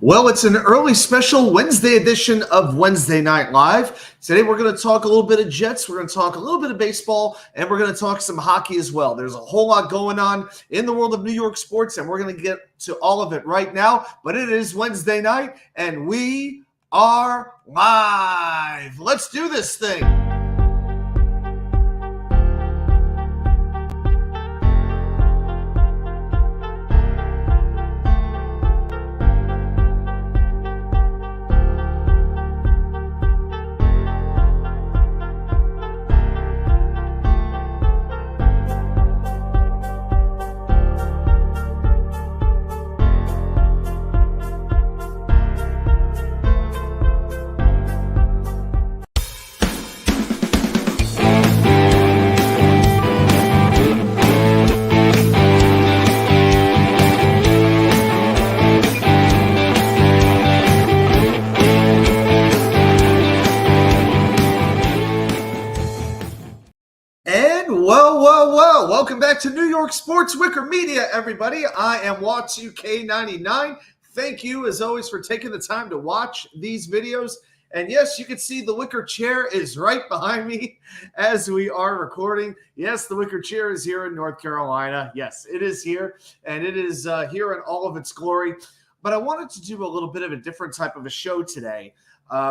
Well, it's an early special Wednesday edition of Wednesday Night Live. Today we're going to talk a little bit of Jets, we're going to talk a little bit of baseball, and we're going to talk some hockey as well. There's a whole lot going on in the world of New York sports, and we're going to get to all of it right now. But it is Wednesday night, and we are live. Let's do this thing. Well, welcome back to New York Sports WickerMedia, everybody. I am Watts2K99. Thank you, as always, for taking the time to watch these videos. And yes, you can see the wicker chair is right behind me as we are recording. Yes, the wicker chair is here in North Carolina. Yes, it is here, and it is here in all of its glory. But I wanted to do a little bit of a different type of a show today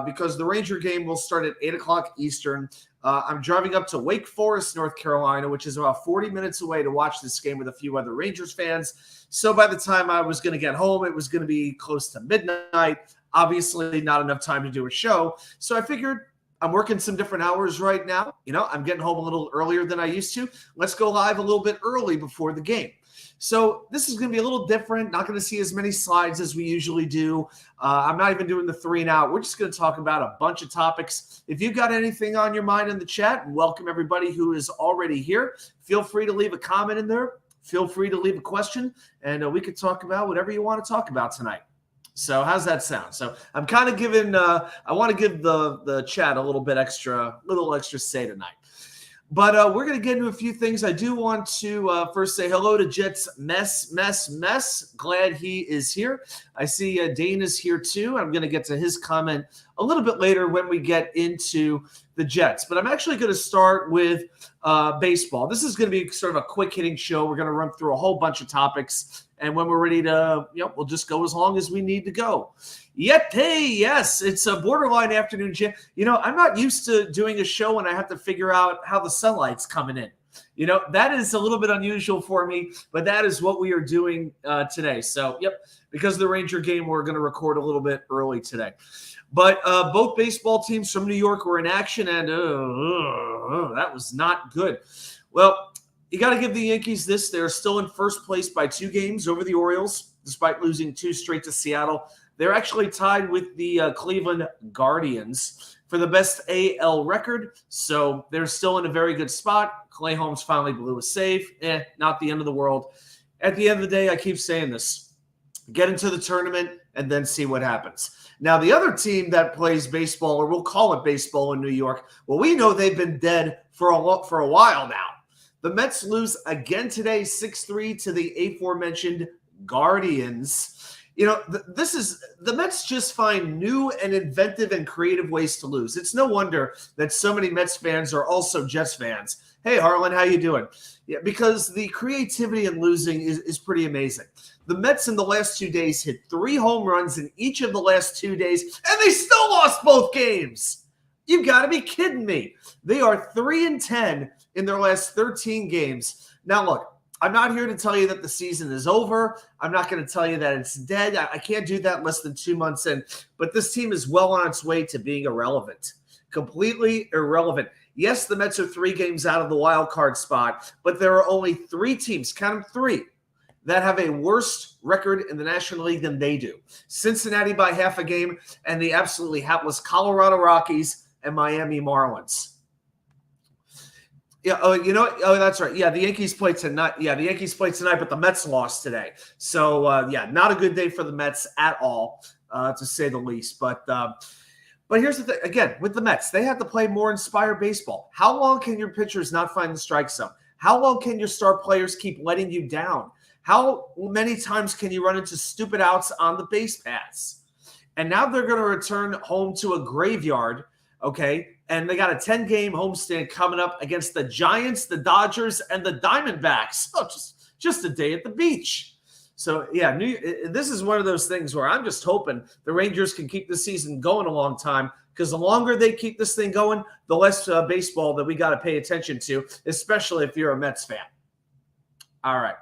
because the Ranger game will start at 8 o'clock Eastern. I'm driving up to Wake Forest, North Carolina, which is about 40 minutes away to watch this game with a few other Rangers fans. So by the time I was going to get home, it was going to be close to midnight. Obviously, not enough time to do a show. So I figured I'm working some different hours right now. You know, I'm getting home a little earlier than I used to. Let's go live a little bit early before the game. So this is going to be a little different. Not going to see as many slides as we usually do. I'm not even doing the 3 and out. We're just going to talk about a bunch of topics. If you've got anything on your mind in the chat, welcome everybody who is already here. Feel free to leave a comment in there. Feel free to leave a question, and we could talk about whatever you want to talk about tonight. So how's that sound? So I'm kind of giving I want to give the chat a little extra say tonight. But we're going to get into a few things. I do want to first say hello to Jets Mess. Glad he is here. I see Dane is here too. I'm going to get to his comment a little bit later when we get into the Jets. But I'm actually going to start with baseball. This is going to be sort of a quick hitting show. We're going to run through a whole bunch of topics. And when we're ready to, we'll just go as long as we need to go. Yes, it's a borderline afternoon gym. I'm not used to doing a show when I have to figure out how the sunlight's coming in. That is a little bit unusual for me, but that is what we are doing today. So, because of the Ranger game, we're going to record a little bit early today. But both baseball teams from New York were in action, and that was not good. Well, you got to give the Yankees this. They're still in first place by 2 games over the Orioles, despite losing 2 straight to Seattle. They're actually tied with the Cleveland Guardians for the best AL record, so they're still in a very good spot. Clay Holmes finally blew a save. Not the end of the world. At the end of the day, I keep saying this. Get into the tournament and then see what happens. Now, the other team that plays baseball, or we'll call it baseball in New York, well, we know they've been dead for a while now. The Mets lose again today, 6-3 to the aforementioned Guardians. The Mets just find new and inventive and creative ways to lose. It's no wonder that so many Mets fans are also Jets fans. Hey, Harlan, how you doing? Yeah, because the creativity in losing is pretty amazing. The Mets in the last 2 days hit 3 home runs in each of the last 2 days, and they still lost both games. You've got to be kidding me. They are 3-10 in their last 13 games. Now, look, I'm not here to tell you that the season is over. I'm not going to tell you that it's dead. I can't do that less than 2 months in. But this team is well on its way to being irrelevant, completely irrelevant. Yes, the Mets are 3 games out of the wild card spot, but there are only 3 teams, count them 3, that have a worse record in the National League than they do. Cincinnati by half a game, and the absolutely hapless Colorado Rockies and Miami Marlins. Yeah. Oh, that's right. Yeah, the Yankees played tonight. But the Mets lost today. So, not a good day for the Mets at all, to say the least. But here's the thing. Again, with the Mets, they have to play more inspired baseball. How long can your pitchers not find the strike zone? How long can your star players keep letting you down? How many times can you run into stupid outs on the base paths? And now they're going to return home to a graveyard, okay? And they got a 10-game homestand coming up against the Giants, the Dodgers, and the Diamondbacks. Oh, just a day at the beach. So, yeah, this is one of those things where I'm just hoping the Rangers can keep the season going a long time, because the longer they keep this thing going, the less baseball that we got to pay attention to, especially if you're a Mets fan. All right.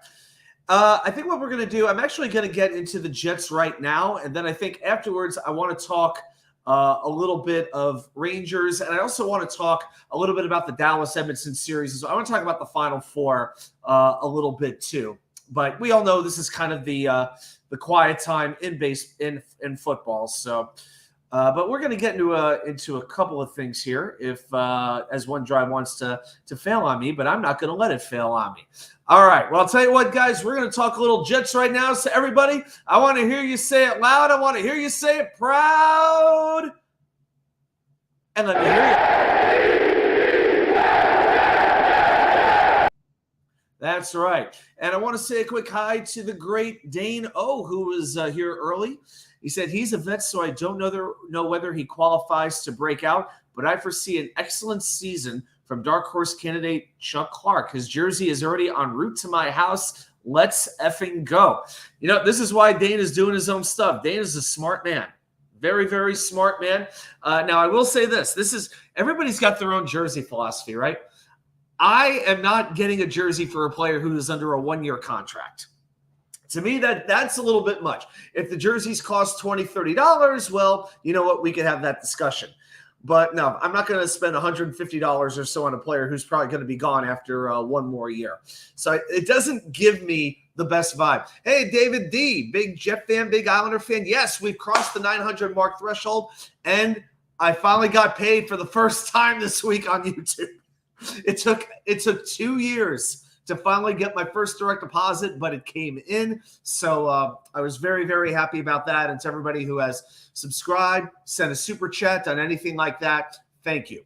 I think what we're going to do, I'm actually going to get into the Jets right now, and then I think afterwards I want to talk a little bit of Rangers, and I also want to talk a little bit about the Dallas-Edmonton series. So I want to talk about the Final Four a little bit too. But we all know this is kind of the quiet time in football. So, but we're going to get into a couple of things here. If as OneDrive wants to fail on me, but I'm not going to let it fail on me. All right. Well, I'll tell you what, guys. We're going to talk a little Jets right now. So, everybody, I want to hear you say it loud. I want to hear you say it proud. And let me hear you. That's right. And I want to say a quick hi to the great Dane O, who was here early. He said he's a vet, so I don't know whether he qualifies to break out, but I foresee an excellent season from dark horse candidate Chuck Clark. His jersey is already en route to my house. Let's effing go. You know, this is why Dane is doing his own stuff. Dane is a smart man. Very, very smart man. Now, I will say this. Everybody's got their own jersey philosophy, right? I am not getting a jersey for a player who is under a one-year contract. To me, that's a little bit much. If the jerseys cost $20, $30, well, you know what? We could have that discussion. But no, I'm not going to spend $150 or so on a player who's probably going to be gone after one more year. So it doesn't give me the best vibe. Hey, David D., big Jet fan, big Islander fan. Yes, we've crossed the 900 mark threshold, and I finally got paid for the first time this week on YouTube. It took 2 years to finally get my first direct deposit, but it came in. So I was very, very happy about that. And to everybody who has subscribed, sent a super chat, done anything like that, thank you.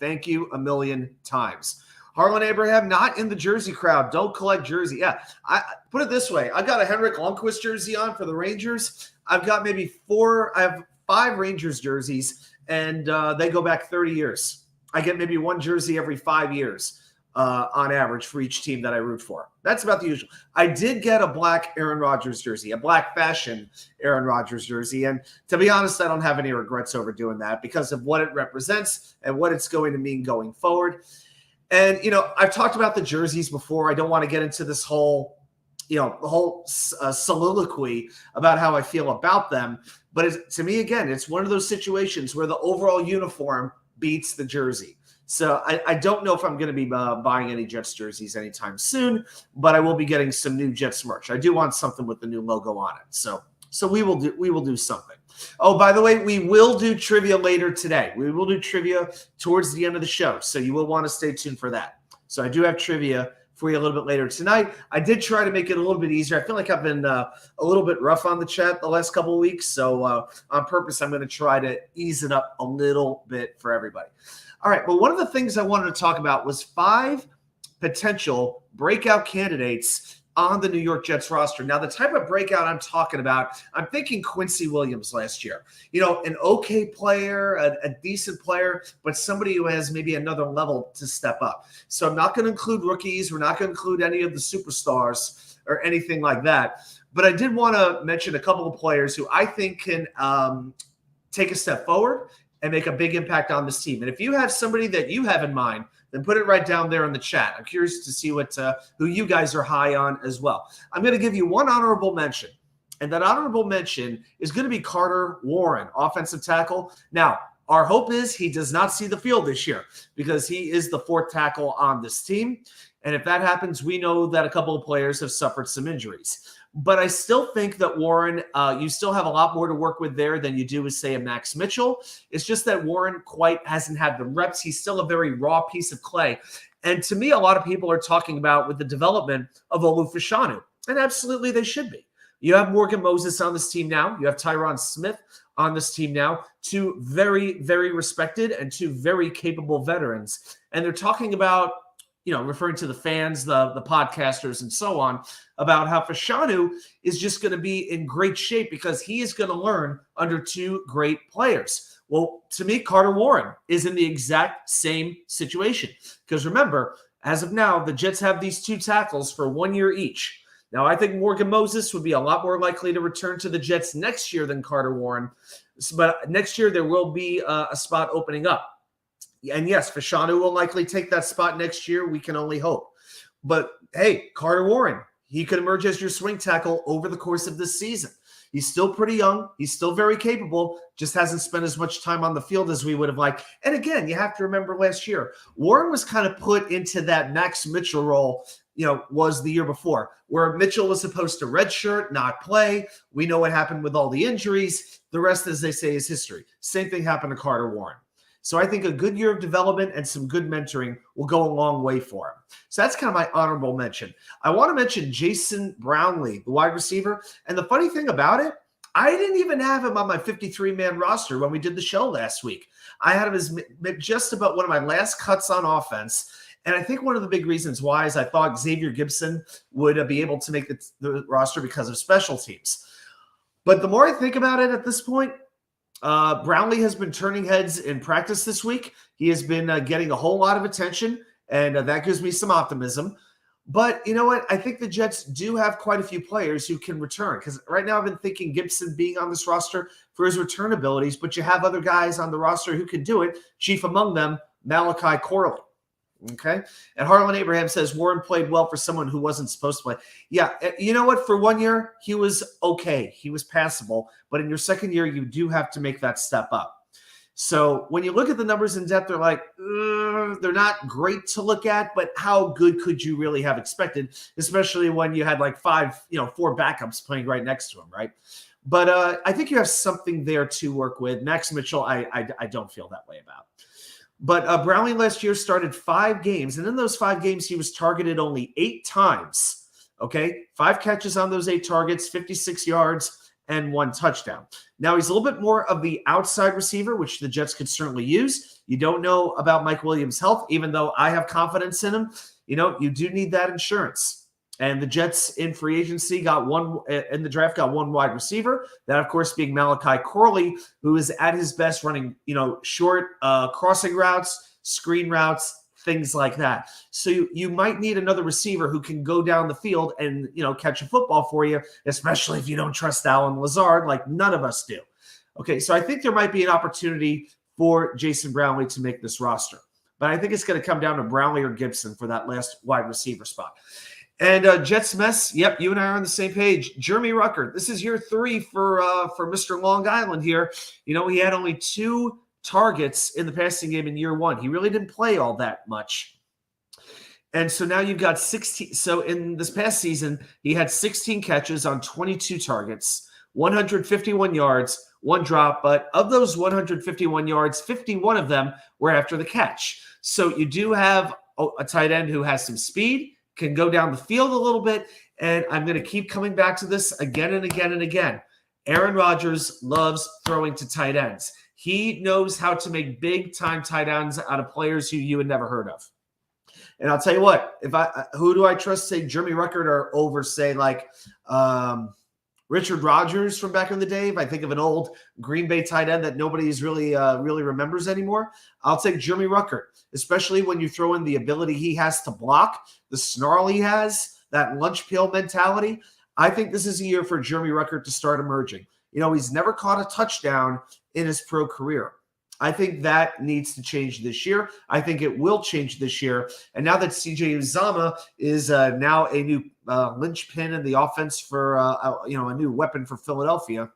Thank you a million times. Harlan Abraham, not in the jersey crowd. Don't collect jersey. Yeah, I put it this way. I got a Henrik Lundqvist jersey on for the Rangers. I've got maybe I have 5 Rangers jerseys, and they go back 30 years. I get maybe one jersey every 5 years on average for each team that I root for. That's about the usual. I did get a black Aaron Rodgers jersey, a black fashion Aaron Rodgers jersey. And to be honest, I don't have any regrets over doing that because of what it represents and what it's going to mean going forward. And, you know, I've talked about the jerseys before. I don't want to get into this whole, soliloquy about how I feel about them. But to me, again, it's one of those situations where the overall uniform beats the jersey. So I don't know if I'm going to be buying any Jets jerseys anytime soon, but I will be getting some new Jets merch. I do want something with the new logo on it. So we will do something. Oh, by the way, we will do trivia later today. We will do trivia towards the end of the show. So you will want to stay tuned for that. So I do have trivia for you a little bit later tonight. I did try to make it a little bit easier. I feel like I've been a little bit rough on the chat the last couple of weeks. So on purpose, I'm going to try to ease it up a little bit for everybody. All right. Well, one of the things I wanted to talk about was 5 potential breakout candidates on the New York Jets roster. Now, the type of breakout I'm talking about, I'm thinking Quincy Williams last year. You know, an okay player, a decent player, but somebody who has maybe another level to step up. So I'm not going to include rookies. We're not going to include any of the superstars or anything like that. But I did want to mention a couple of players who I think can take a step forward and make a big impact on this team. And if you have somebody that you have in mind, then put it right down there in the chat. I'm curious to see who you guys are high on as well. I'm going to give you one honorable mention, and that honorable mention is going to be Carter Warren, offensive tackle. Now, our hope is he does not see the field this year because he is the 4th tackle on this team. And if that happens, we know that a couple of players have suffered some injuries. But I still think that Warren, you still have a lot more to work with there than you do with, say, a Max Mitchell. It's just that Warren quite hasn't had the reps. He's still a very raw piece of clay. And to me, a lot of people are talking about with the development of Olu Fashanu. And absolutely they should be. You have Morgan Moses on this team now. You have Tyron Smith on this team now. 2 very, very respected and 2 very capable veterans. And they're talking about referring to the fans, the podcasters, and so on, about how Fashanu is just going to be in great shape because he is going to learn under two great players. Well, to me, Carter Warren is in the exact same situation. Because remember, as of now, the Jets have these two tackles for 1 year each. Now, I think Morgan Moses would be a lot more likely to return to the Jets next year than Carter Warren. But next year, there will be a spot opening up. And yes, Fashanu will likely take that spot next year. We can only hope. But hey, Carter Warren, he could emerge as your swing tackle over the course of this season. He's still pretty young. He's still very capable, just hasn't spent as much time on the field as we would have liked. And again, you have to remember last year, Warren was kind of put into that Max Mitchell role, was the year before, where Mitchell was supposed to redshirt, not play. We know what happened with all the injuries. The rest, as they say, is history. Same thing happened to Carter Warren. So I think a good year of development and some good mentoring will go a long way for him. So that's kind of my honorable mention. I want to mention Jason Brownlee, the wide receiver. And the funny thing about it, I didn't even have him on my 53-man roster when we did the show last week. I had him as just about one of my last cuts on offense. And I think one of the big reasons why is I thought Xavier Gibson would be able to make the roster because of special teams. But the more I think about it at this point, Brownlee has been turning heads in practice this week. He has been getting a whole lot of attention, and that gives me some optimism. But you know what? I think the Jets do have quite a few players who can return, because right now I've been thinking Gibson being on this roster for his return abilities, but you have other guys on the roster who can do it, chief among them, Malachi Corley. Okay. And Harlan Abraham says Warren played well for someone who wasn't supposed to play. Yeah. You know what? For 1 year, he was okay. He was passable. But in your second year, you do have to make that step up. So when you look at the numbers in depth, they're like, they're not great to look at, but how good could you really have expected, especially when you had like four backups playing right next to him, right? But I think you have something there to work with. Max Mitchell, I don't feel that way about. But Brownlee last year started 5 games, and in those 5 games, he was targeted only 8 times. Okay, 5 catches on those 8 targets, 56 yards, and 1 touchdown. Now, he's a little bit more of the outside receiver, which the Jets could certainly use. You don't know about Mike Williams' health, even though I have confidence in him. You do need that insurance. And the Jets in free agency got one wide receiver. That, of course, being Malachi Corley, who is at his best running, short crossing routes, screen routes, things like that. So you might need another receiver who can go down the field and, catch a football for you, especially if you don't trust Allen Lazard like none of us do. Okay, so I think there might be an opportunity for Jason Brownlee to make this roster. But I think it's going to come down to Brownlee or Gibson for that last wide receiver spot. And Jets mess, yep, you and I are on the same page. Jeremy Ruckert, this is year 3 for Mr. Long Island here. He had only 2 targets in the passing game in year 1. He really didn't play all that much. And so now you've got 16. So in this past season, he had 16 catches on 22 targets, 151 yards, 1 drop. But of those 151 yards, 51 of them were after the catch. So you do have a tight end who has some speed, can go down the field a little bit, and I'm going to keep coming back to this again and again and again. Aaron Rodgers loves throwing to tight ends. He knows how to make big-time tight ends out of players who you had never heard of. And I'll tell you what, who do I trust, say, Jeremy Ruckert or over, say, like Richard Rodgers from back in the day? If I think of an old Green Bay tight end that nobody's really remembers anymore, I'll take Jeremy Ruckert, especially when you throw in the ability he has to block, the snarl he has, that lunch pail mentality. I think this is a year for Jeremy Ruckert to start emerging. He's never caught a touchdown in his pro career. I think that needs to change this year. I think it will change this year. And now that CJ Uzomah is now a new linchpin in the offense for a new weapon for Philadelphia,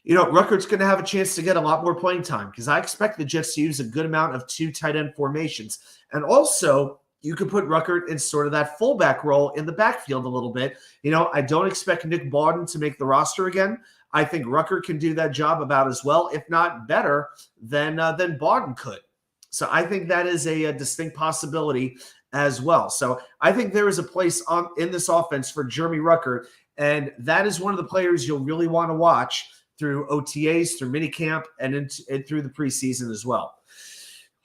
Ruckert's going to have a chance to get a lot more playing time, because I expect the Jets to use a good amount of 2 tight end formations. And also, you could put Ruckert in sort of that fullback role in the backfield a little bit. I don't expect Nick Bawden to make the roster again. I think Ruckert can do that job about as well, if not better, than Bawden could. So I think that is a distinct possibility as well. So I think there is a place in this offense for Jeremy Ruckert, and that is one of the players you'll really want to watch through OTAs, through minicamp, and through the preseason as well.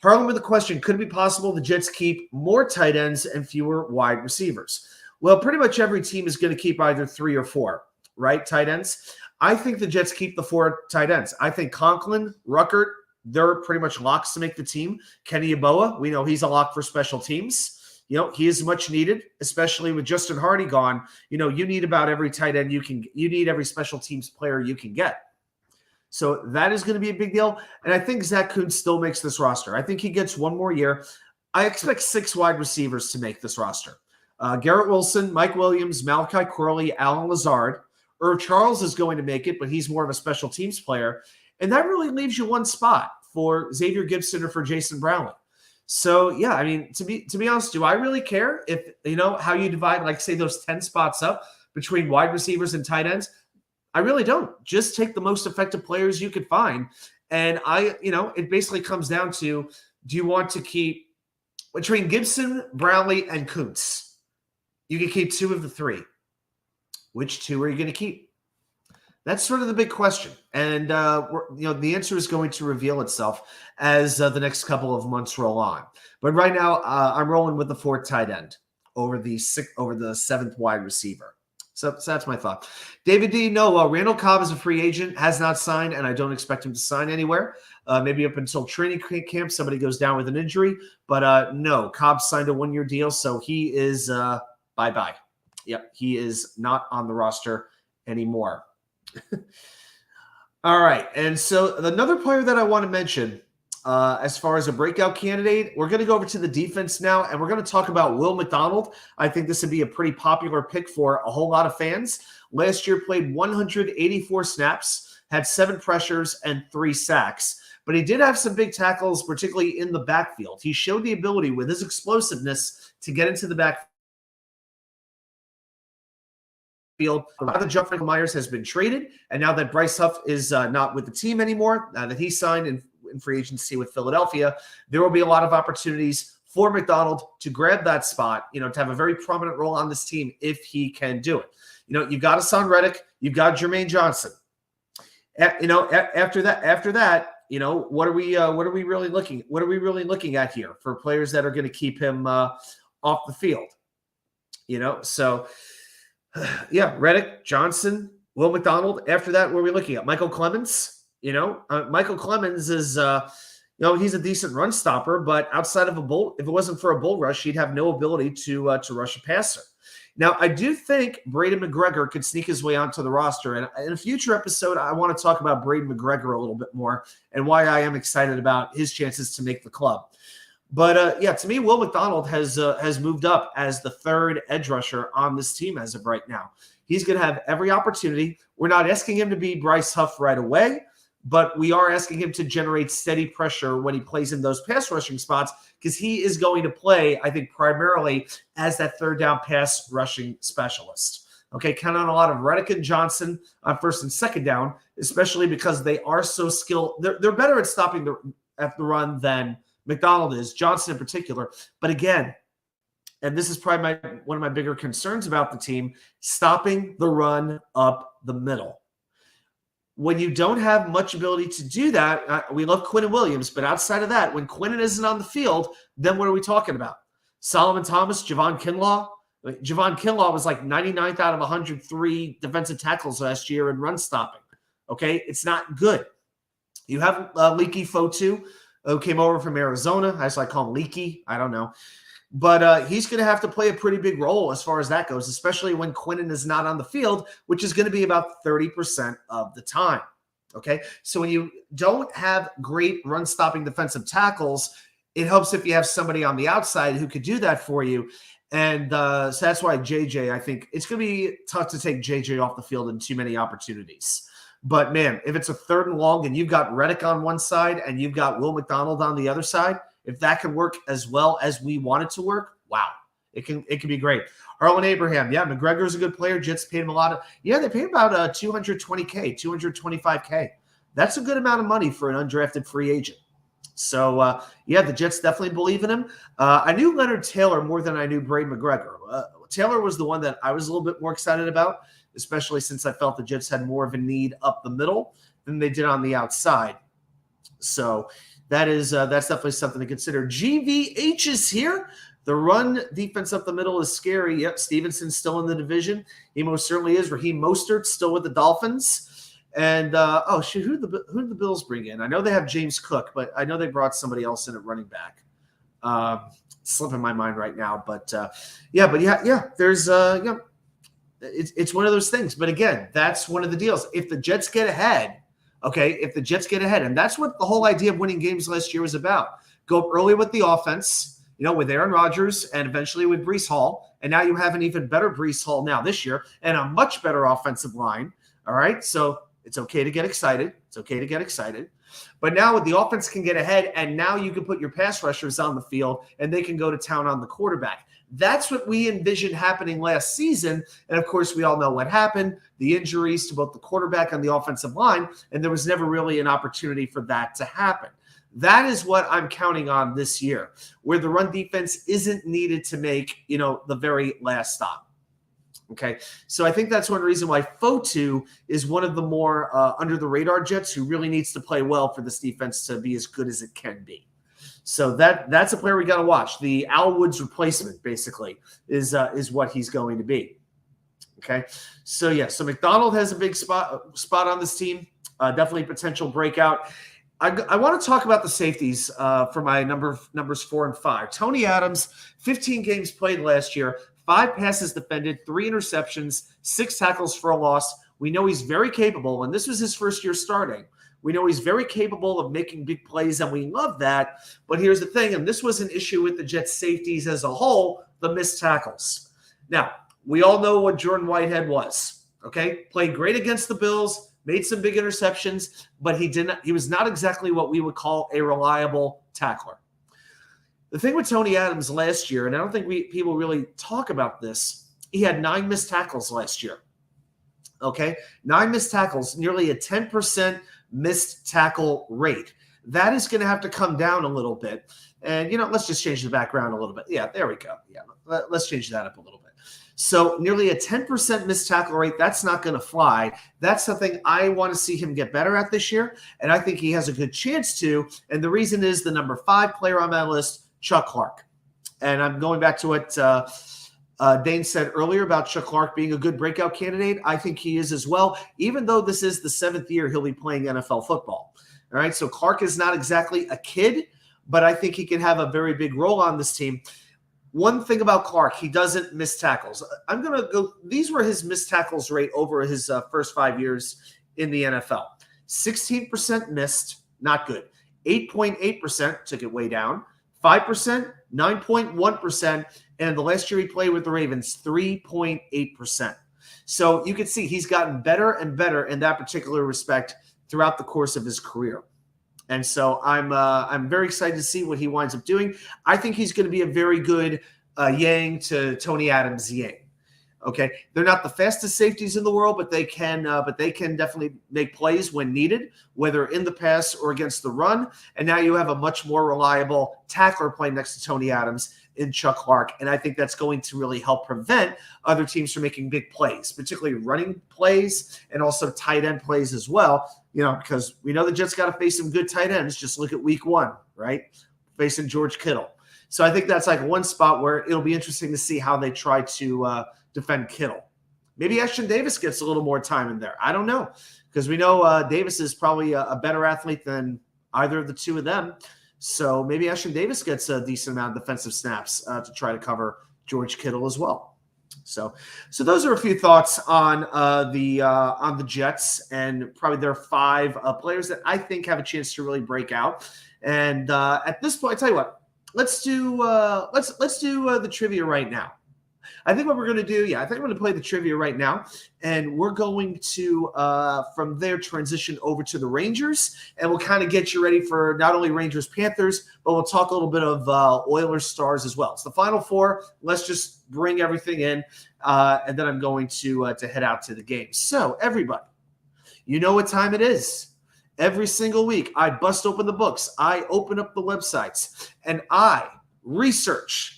Harlan with the question, could it be possible the Jets keep more tight ends and fewer wide receivers? Well, pretty much every team is going to keep either 3 or 4, right, tight ends. I think the Jets keep the 4 tight ends. I think Conklin, Ruckert, they're pretty much locks to make the team. Kenny Yeboah, we know he's a lock for special teams. He is much needed, especially with Justin Hardy gone. You need about every tight end you need every special teams player you can get. So that is going to be a big deal. And I think Zach Kuntz still makes this roster. I think he gets one more year. I expect 6 wide receivers to make this roster. Garrett Wilson, Mike Williams, Malachi Corley, Alan Lazard. Irv Charles is going to make it, but he's more of a special teams player. And that really leaves you one spot for Xavier Gibson or for Jason Brownlee. So, yeah, I mean, to be honest, do I really care if, how you divide, like, say, those 10 spots up between wide receivers and tight ends? I really don't. Just take the most effective players you could find. And it basically comes down to, do you want to keep between Gibson, Brownlee, and Kuntz? You can keep 2 of the 3. Which 2 are you going to keep? That's sort of the big question. And, the answer is going to reveal itself as the next couple of months roll on. But right now, I'm rolling with the 4th tight end over the 7th wide receiver. So that's my thought. David D. No, Randall Cobb is a free agent, has not signed, and I don't expect him to sign anywhere. Maybe up until training camp, somebody goes down with an injury. But no, Cobb signed a 1-year deal, so he is bye-bye. Yep, he is not on the roster anymore. All right, and so another player that I want to mention as far as a breakout candidate, we're going to go over to the defense now, and we're going to talk about Will McDonald. I think this would be a pretty popular pick for a whole lot of fans. Last year played 184 snaps, had 7 pressures, and 3 sacks. But he did have some big tackles, particularly in the backfield. He showed the ability with his explosiveness to get into the backfield. A lot of John Franklin Myers has been traded, and now that Bryce Huff is not with the team anymore, that he signed in free agency with Philadelphia, there will be a lot of opportunities for McDonald to grab that spot, to have a very prominent role on this team if he can do it. You've got Hassan Reddick, you've got Jermaine Johnson. After that, what are we really looking at here for players that are going to keep him off the field? So. Yeah, Reddick, Johnson, Will McDonald. After that, what are we looking at? Michael Clemens. Michael Clemens is, he's a decent run stopper, but outside of if it wasn't for a bull rush, he'd have no ability to rush a passer. Now, I do think Braden McGregor could sneak his way onto the roster. And in a future episode, I want to talk about Braden McGregor a little bit more and why I am excited about his chances to make the club. But, to me, Will McDonald has moved up as the 3rd edge rusher on this team as of right now. He's going to have every opportunity. We're not asking him to be Bryce Huff right away, but we are asking him to generate steady pressure when he plays in those pass rushing spots because he is going to play, I think, primarily as that 3rd down pass rushing specialist. Okay, count on a lot of Reddick and Johnson on 1st and 2nd down, especially because they are so skilled. They're better at stopping the run than McDonald is, Johnson in particular. But again, and this is probably one of my bigger concerns about the team, stopping the run up the middle. When you don't have much ability to do that, we love Quinnen Williams, but outside of that, when Quinnen isn't on the field, then what are we talking about? Solomon Thomas, Javon Kinlaw? Javon Kinlaw was like 99th out of 103 defensive tackles last year in run stopping. Okay, it's not good. You have Leaky Fotu, who came over from Arizona. I just like call him Leaky. I don't know. But he's going to have to play a pretty big role as far as that goes, especially when Quinnen is not on the field, which is going to be about 30% of the time. Okay? So when you don't have great run-stopping defensive tackles, it helps if you have somebody on the outside who could do that for you. And so that's why JJ, I think it's going to be tough to take JJ off the field in too many opportunities. But, man, if it's a 3rd and long and you've got Reddick on one side and you've got Will McDonald on the other side, if that can work as well as we want it to work, wow, it can be great. Arlen Abraham, yeah, McGregor's a good player. Jets paid him a lot of – they paid about $220K, $225K. That's a good amount of money for an undrafted free agent. So, the Jets definitely believe in him. I knew Leonard Taylor more than I knew Braden McGregor. Taylor was the one that I was a little bit more excited about, especially since I felt the Jets had more of a need up the middle than they did on the outside. So, that's definitely something to consider. GVH is here. The run defense up the middle is scary. Yep, Stevenson's still in the division. He most certainly is. Raheem Mostert's still with the Dolphins. And, who did the Bills bring in? I know they have James Cook, but I know they brought somebody else in at running back. Slipping my mind right now. But, there's, it's one of those things. But, again, that's one of the deals. If the Jets get ahead, and that's what the whole idea of winning games last year was about. Go up early with the offense, with Aaron Rodgers and eventually with Breece Hall. And now you have an even better Breece Hall now this year and a much better offensive line. All right. So it's okay to get excited. But now the offense can get ahead, and now you can put your pass rushers on the field and they can go to town on the quarterback. That's what we envisioned happening last season. And of course, we all know what happened, the injuries to both the quarterback and the offensive line. And there was never really an opportunity for that to happen. That is what I'm counting on this year, where the run defense isn't needed to make, the very last stop. Okay, so I think that's one reason why Fotu is one of the more under the radar Jets who really needs to play well for this defense to be as good as it can be. So that's a player we got to watch. The Al Woods replacement, basically, is what he's going to be. Okay, so McDonald has a big spot on this team. Definitely potential breakout. I want to talk about the safeties for my numbers 4 and 5. Tony Adams, 15 games played last year, 5 passes defended, 3 interceptions, 6 tackles for a loss. We know he's very capable, and this was his first year starting. We know he's very capable of making big plays, and we love that. But here's the thing, and this was an issue with the Jets safeties as a whole, the missed tackles. Now, we all know what Jordan Whitehead was, okay? Played great against the Bills, made some big interceptions, but he was not exactly what we would call a reliable tackler. The thing with Tony Adams last year, and I don't think people really talk about this, he had 9 missed tackles last year. Okay? 9 missed tackles, nearly a 10% missed tackle rate. That is going to have to come down a little bit. And, let's just change the background a little bit. Yeah, there we go. Yeah, let's change that up a little bit. So nearly a 10% missed tackle rate, that's not going to fly. That's something I want to see him get better at this year, and I think he has a good chance to. And the reason is the number 5 player on my list, Chuck Clark. And I'm going back to what Dane said earlier about Chuck Clark being a good breakout candidate. I think he is as well, even though this is the 7th year he'll be playing NFL football. All right, so Clark is not exactly a kid, but I think he can have a very big role on this team. One thing about Clark, he doesn't miss tackles. I'm going to go – these were his missed tackles rate over his first 5 years in the NFL. 16% missed, not good. 8.8% took it way down. 5%, 9.1%. And the last year he played with the Ravens, 3.8%. So you can see he's gotten better and better in that particular respect throughout the course of his career. And so I'm very excited to see what he winds up doing. I think he's going to be a very good Yang to Tony Adams Yang. Okay, they're not the fastest safeties in the world, but they can definitely make plays when needed, whether in the pass or against the run. And now you have a much more reliable tackler playing next to Tony Adams in Chuck Clark, and I think that's going to really help prevent other teams from making big plays, particularly running plays and also tight end plays as well. Because we know the Jets got to face some good tight ends. Just look at week 1, right? Facing George Kittle. So I think that's like one spot where it'll be interesting to see how they try to defend Kittle. Maybe Ashton Davis gets a little more time in there. I don't know, because we know Davis is probably a better athlete than either of the two of them. So maybe Ashton Davis gets a decent amount of defensive snaps to try to cover George Kittle as well. So those are a few thoughts on the Jets and probably their 5 players that I think have a chance to really break out. And at this point, I tell you what, let's do the trivia right now. I think what we're going to do, I think I'm going to play the trivia right now, and we're going to, from there, transition over to the Rangers, and we'll kind of get you ready for not only Rangers Panthers, but we'll talk a little bit of Oilers Stars as well. It's the Final Four. Let's just bring everything in, and then I'm going to head out to the game. So, everybody, you know what time it is. Every single week, I bust open the books, I open up the websites, and I research.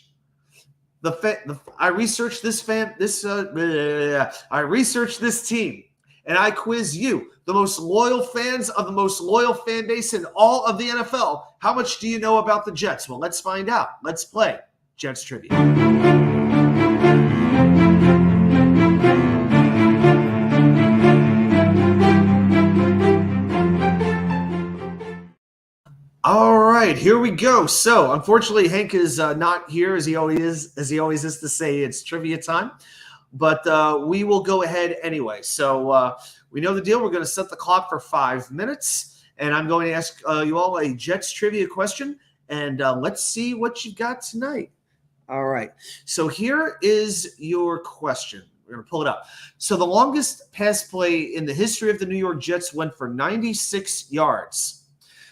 I researched this team, and I quiz you, the most loyal fans of the most loyal fan base in all of the NFL. How much do you know about the Jets? Well, let's find out. Let's play Jets Trivia. All right, here we go. So, unfortunately, Hank is not here as he always is to say it's trivia time. But we will go ahead anyway. So we know the deal. We're going to set the clock for 5 minutes, and I'm going to ask you all a Jets trivia question, and let's see what you've got tonight. All right. So here is your question. We're going to pull it up. So the longest pass play in the history of the New York Jets went for 96 yards.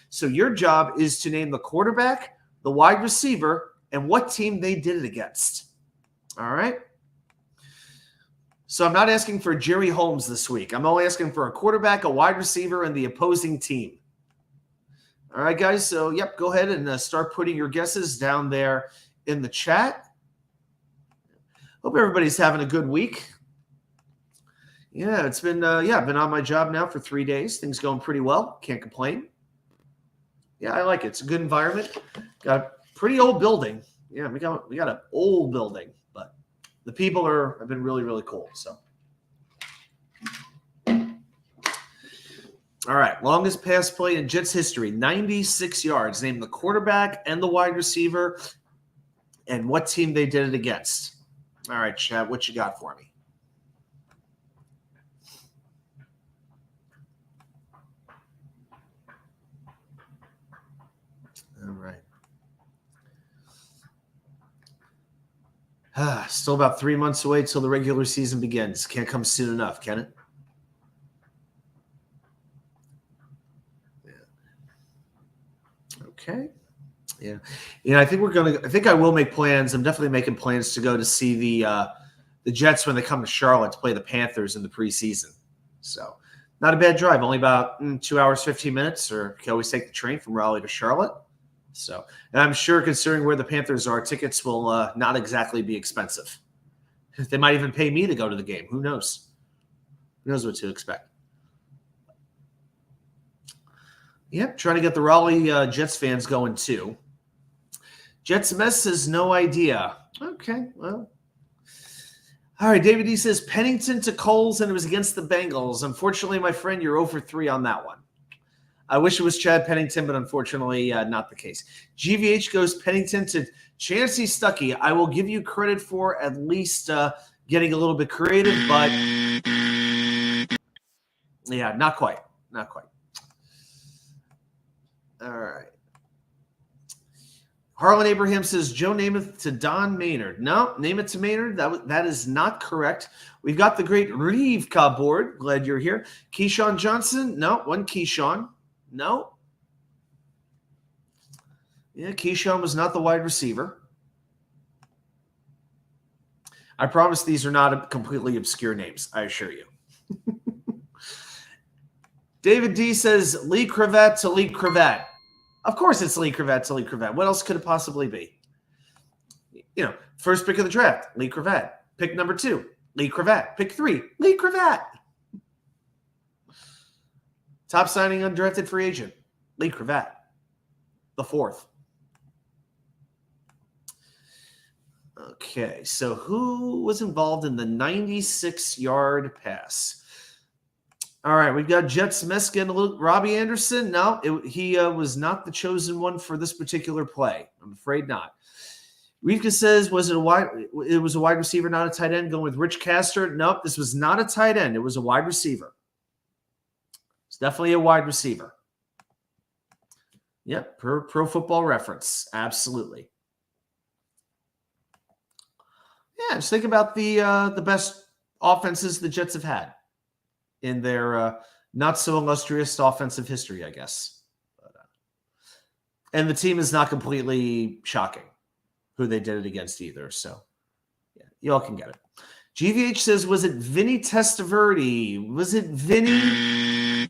So your job is to name the quarterback, the wide receiver, and what team they did it against. All right. So I'm not asking for Jerry Holmes this week. I'm only asking for a quarterback, a wide receiver, and the opposing team. All right, guys. So, yep, go ahead and start putting your guesses down there in the chat. Hope everybody's having a good week. Yeah, it's been I've been on my job now for 3 days. Things going pretty well. Can't complain. Yeah, I like it. It's a good environment. Got a pretty old building. Yeah, we got an old building, but the people have been really, really cool. So, all right, longest pass play in Jets history, 96 yards. Name the quarterback and the wide receiver, and what team they did it against. All right, Chad, what you got for me? All right. Still about 3 months away till the regular season begins. Can't come soon enough, can it? Yeah. Okay. Yeah. I think I will make plans. I'm definitely making plans to go to see the Jets when they come to Charlotte to play the Panthers in the preseason. So not a bad drive, only about 2 hours, 15 minutes, or you can always take the train from Raleigh to Charlotte. So, and I'm sure considering where the Panthers are, tickets will not exactly be expensive. They might even pay me to go to the game. Who knows? Who knows what to expect? Yep, trying to get the Raleigh Jets fans going too. Jets mess says no idea. Okay, well. All right, David D says Pennington to Coles, and it was against the Bengals. Unfortunately, my friend, you're 0 for 3 on that one. I wish it was Chad Pennington, but unfortunately not the case. GVH goes Pennington to Chancey Stuckey. I will give you credit for at least getting a little bit creative, but yeah, not quite. Not quite. All right. Harlan Abraham says Joe Namath to Don Maynard. No, Namath to Maynard. That is not correct. We've got the great Reeve board. Glad you're here. Keyshawn Johnson. No, one Keyshawn. No. Yeah, Keyshawn was not the wide receiver. I promise these are not completely obscure names, I assure you. David D says Lee Cravat to Lee Cravat. Of course it's Lee Cravat to Lee Cravat. What else could it possibly be? First pick of the draft, Lee Cravat. Pick number 2, Lee Cravat. Pick 3, Lee Cravat. Top signing undrafted free agent, Lee Cravat, the 4th. Okay, so who was involved in the 96-yard pass? All right, we've got Jets Meskin, Robbie Anderson. No, he was not the chosen one for this particular play. I'm afraid not. Rivka says, was it a wide? It was a wide receiver, not a tight end. Going with Rich Castor. Nope, this was not a tight end. It was a wide receiver. It's definitely a wide receiver. Yep, Pro Football Reference. Absolutely. Yeah, just think about the best offenses the Jets have had in their not so illustrious offensive history, I guess. And the team is not completely shocking who they did it against either. So, yeah, you all can get it. GVH says, was it Vinny Testaverde? Was it Vinny?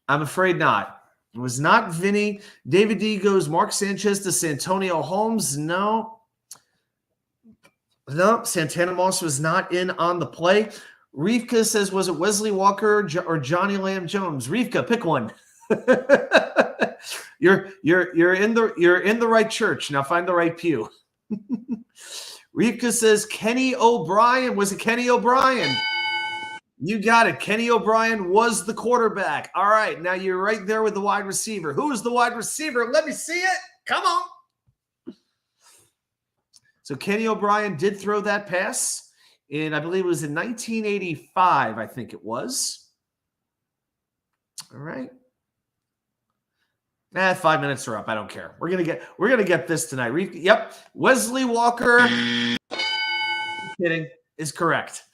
I'm afraid not. It was not Vinny. David D goes Mark Sanchez to Santonio Holmes. No, Santana Moss was not in on the play. Rivka says, was it Wesley Walker or Johnny Lamb Jones? Rivka, pick one. You're in the right church. Now find the right pew. Rivka says Kenny O'Brien. Was it Kenny O'Brien? You got it. Kenny O'Brien was the quarterback. All right. Now you're right there with the wide receiver. Who is the wide receiver? Let me see it. Come on. So Kenny O'Brien did throw that pass, and I believe it was in 1985, I think it was. All right. 5 minutes are up. I don't care. We're gonna get this tonight. Yep. Wesley Walker. Kidding, is correct.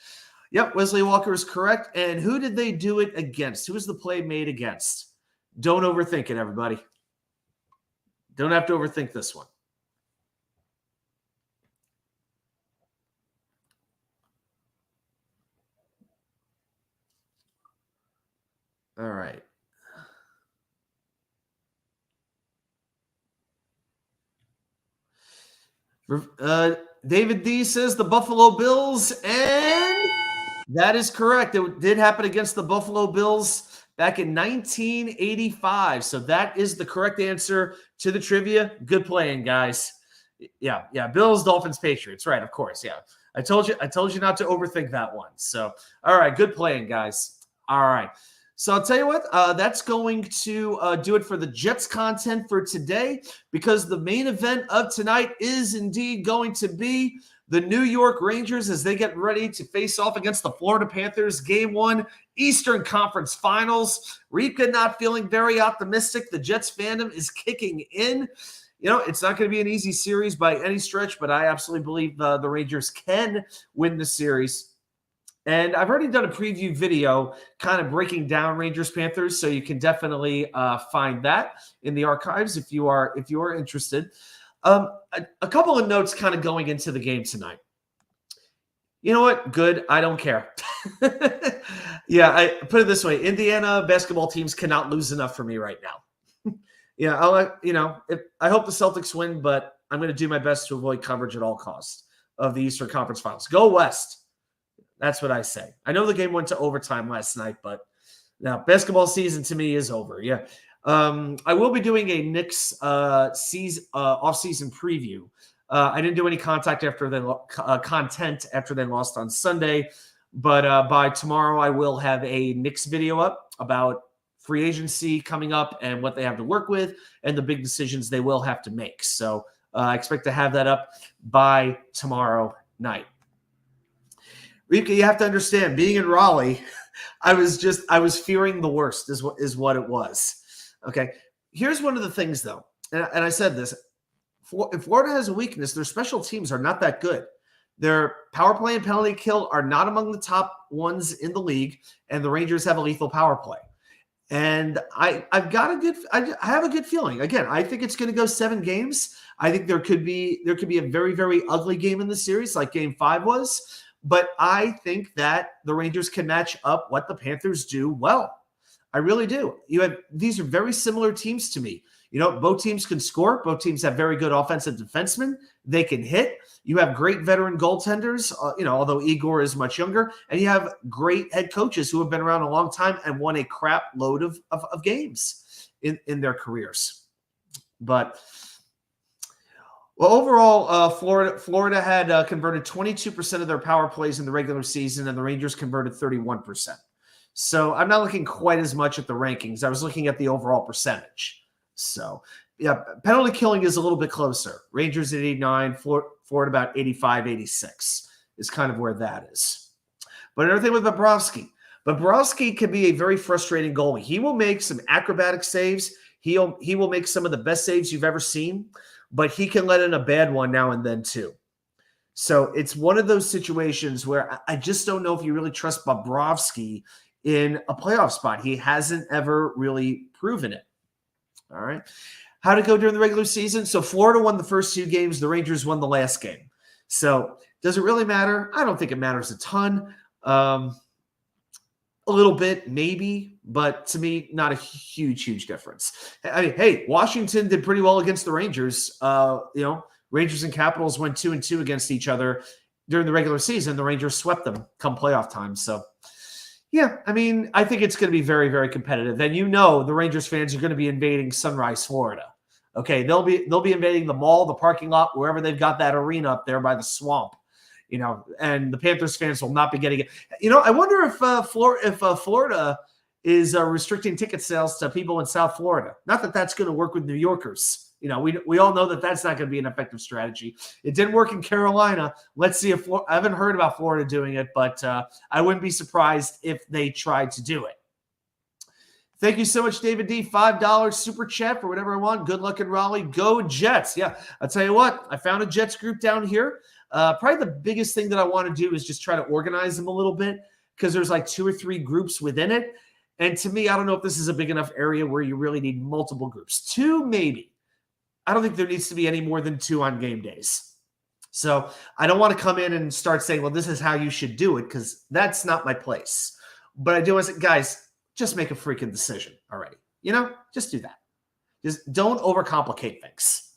Yep, Wesley Walker is correct. And who did they do it against? Who was the play made against? Don't overthink it, everybody. Don't have to overthink this one. All right. David D says the Buffalo Bills, and that is correct. It did happen against the Buffalo Bills back in 1985. So that is the correct answer to the trivia. Good playing, guys. Yeah. Bills, Dolphins, Patriots. Right, of course. Yeah. I told you not to overthink that one. So, all right, good playing, guys. All right. So I'll tell you what, that's going to do it for the Jets content for today, because the main event of tonight is indeed going to be the New York Rangers as they get ready to face off against the Florida Panthers. Game 1, Eastern Conference Finals. Rika not feeling very optimistic. The Jets fandom is kicking in. You know, it's not going to be an easy series by any stretch, but I absolutely believe the Rangers can win the series. And I've already done a preview video kind of breaking down Rangers Panthers, so you can definitely find that in the archives if you are interested. A couple of notes kind of going into the game tonight. You know what? Good. I don't care. Yeah, I put it this way: Indiana basketball teams cannot lose enough for me right now. Yeah, I hope the Celtics win, but I'm going to do my best to avoid coverage at all costs of the Eastern Conference Finals. Go West. That's what I say. I know the game went to overtime last night, but now basketball season to me is over. Yeah. I will be doing a Knicks off-season preview. I didn't do any content after they lost on Sunday, but by tomorrow I will have a Knicks video up about free agency coming up and what they have to work with and the big decisions they will have to make. So I expect to have that up by tomorrow night. Rika, you have to understand, being in Raleigh, I was fearing the worst is what it was. Okay. Here's one of the things, though, and I said this. If Florida has a weakness, their special teams are not that good. Their power play and penalty kill are not among the top ones in the league, and the Rangers have a lethal power play. And I have a good feeling. Again, I think it's going to go 7 games. I think there could be a very, very ugly game in the series, like Game 5 was. But I think that the Rangers can match up what the Panthers do well. I really do. These are very similar teams to me. You know, both teams can score. Both teams have very good offensive defensemen. They can hit. You have great veteran goaltenders, although Igor is much younger. And you have great head coaches who have been around a long time and won a crap load of games in their careers. But well, overall, Florida had converted 22% of their power plays in the regular season, and the Rangers converted 31%. So I'm not looking quite as much at the rankings. I was looking at the overall percentage. So, yeah, penalty killing is a little bit closer. Rangers at 89, Florida about 85, 86 is kind of where that is. But another thing with Bobrovsky can be a very frustrating goalie. He will make some acrobatic saves. He will make some of the best saves you've ever seen, but he can let in a bad one now and then too. So it's one of those situations where I just don't know if you really trust Bobrovsky in a playoff spot. He hasn't ever really proven it. All right. How'd it go during the regular season? So Florida won the first 2 games. The Rangers won the last game. So does it really matter? I don't think it matters a ton. A little bit, maybe, but to me, not a huge difference. I mean, hey, Washington did pretty well against the Rangers. Rangers and Capitals went 2-2 against each other. during the regular season, the Rangers swept them come playoff time. So, yeah, I mean, I think it's going to be very, very competitive. And the Rangers fans are going to be invading Sunrise, Florida. Okay, they'll be invading the mall, the parking lot, wherever they've got that arena up there by the swamp. And the Panthers fans will not be getting it. I wonder if Florida is restricting ticket sales to people in South Florida. Not that that's going to work with New Yorkers. We all know that that's not going to be an effective strategy. It didn't work in Carolina. Let's see if I haven't heard about Florida doing it, but I wouldn't be surprised if they tried to do it. Thank you so much, David D. $5 super chat for whatever I want. Good luck in Raleigh. Go Jets. Yeah, I'll tell you what. I found a Jets group down here. Probably the biggest thing that I want to do is just try to organize them a little bit because there's like 2 or 3 groups within it. And to me, I don't know if this is a big enough area where you really need multiple groups. 2, maybe. I don't think there needs to be any more than 2 on game days. So I don't want to come in and start saying, well, this is how you should do it because that's not my place. But I do want to say, guys, just make a freaking decision already. Just do that. Just don't overcomplicate things.